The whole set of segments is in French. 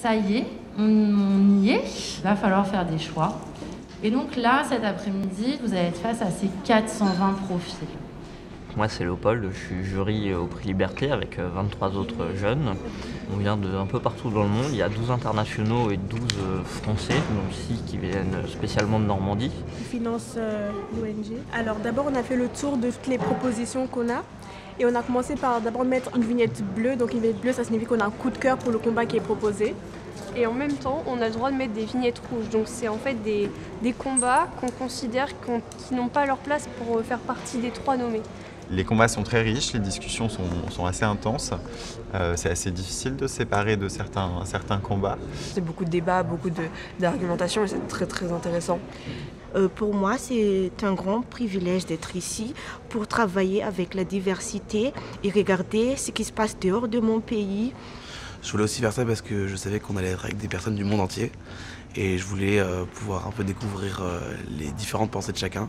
Ça y est, on y est. Il va falloir faire des choix. Et donc là, cet après-midi, vous allez être face à ces 420 profils. Moi, c'est Léopold, je suis jury au Prix Liberté avec 23 autres jeunes. On vient d'un peu partout dans le monde, il y a 12 internationaux et 12 français, donc aussi qui viennent spécialement de Normandie. Qui finance l'ONG. Alors d'abord, on a fait le tour de toutes les propositions qu'on a. Et on a commencé par d'abord mettre une vignette bleue. Donc une vignette bleue, ça signifie qu'on a un coup de cœur pour le combat qui est proposé. Et en même temps, on a le droit de mettre des vignettes rouges. Donc c'est en fait des combats qu'on considère qui n'ont pas leur place pour faire partie des 3 nommés. Les combats sont très riches, les discussions sont assez intenses. C'est assez difficile de séparer de certains combats. C'est beaucoup de débats, beaucoup d'argumentation et c'est très très intéressant. Pour moi, c'est un grand privilège d'être ici pour travailler avec la diversité et regarder ce qui se passe dehors de mon pays. Je voulais aussi faire ça parce que je savais qu'on allait être avec des personnes du monde entier et je voulais pouvoir un peu découvrir les différentes pensées de chacun.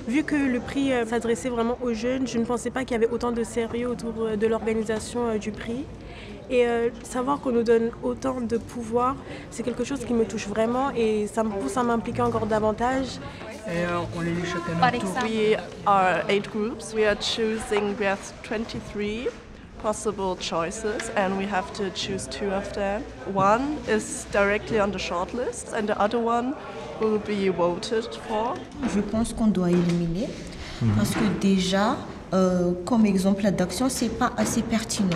Vu que le prix s'adressait vraiment aux jeunes, je ne pensais pas qu'il y avait autant de sérieux autour de l'organisation du prix. Et savoir qu'on nous donne autant de pouvoir, c'est quelque chose qui me touche vraiment et ça me pousse à m'impliquer encore davantage. Et on les lit chacun à tour. We are 8 groups. We are choosing, we have 23 possible choices and we have to choose 2 of them. One is directly on the shortlist and the other one will be voted for. Je pense qu'on doit éliminer parce que déjà, comme exemple d'action, c'est pas assez pertinent.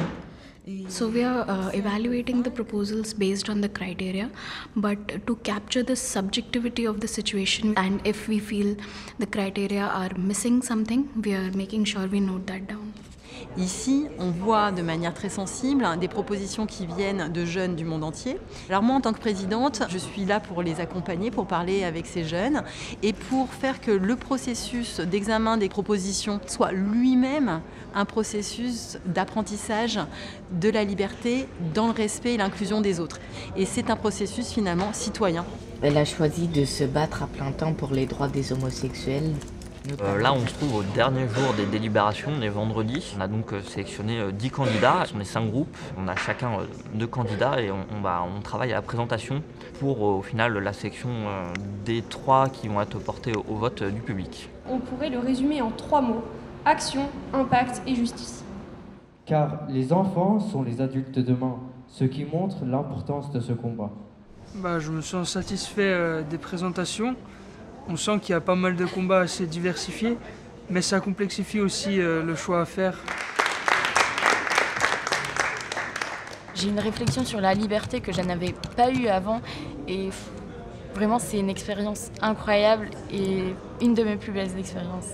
So we are evaluating the proposals based on the criteria, but to capture the subjectivity of the situation and if we feel the criteria are missing something, we are making sure we note that down. Ici, on voit de manière très sensible des propositions qui viennent de jeunes du monde entier. Alors moi, en tant que présidente, je suis là pour les accompagner, pour parler avec ces jeunes et pour faire que le processus d'examen des propositions soit lui-même un processus d'apprentissage de la liberté dans le respect et l'inclusion des autres. Et c'est un processus finalement citoyen. Elle a choisi de se battre à plein temps pour les droits des homosexuels. Là, on se trouve au dernier jour des délibérations, on est vendredi. On a donc sélectionné 10 candidats, on est 5 groupes, on a chacun 2 candidats et on travaille à la présentation pour au final la sélection des 3 qui vont être portés au vote du public. On pourrait le résumer en 3 mots: action, impact et justice. Car les enfants sont les adultes de demain, ce qui montre l'importance de ce combat. Je me sens satisfait des présentations. On sent qu'il y a pas mal de combats assez diversifiés, mais ça complexifie aussi le choix à faire. J'ai une réflexion sur la liberté que je n'avais pas eue avant et vraiment c'est une expérience incroyable et une de mes plus belles expériences.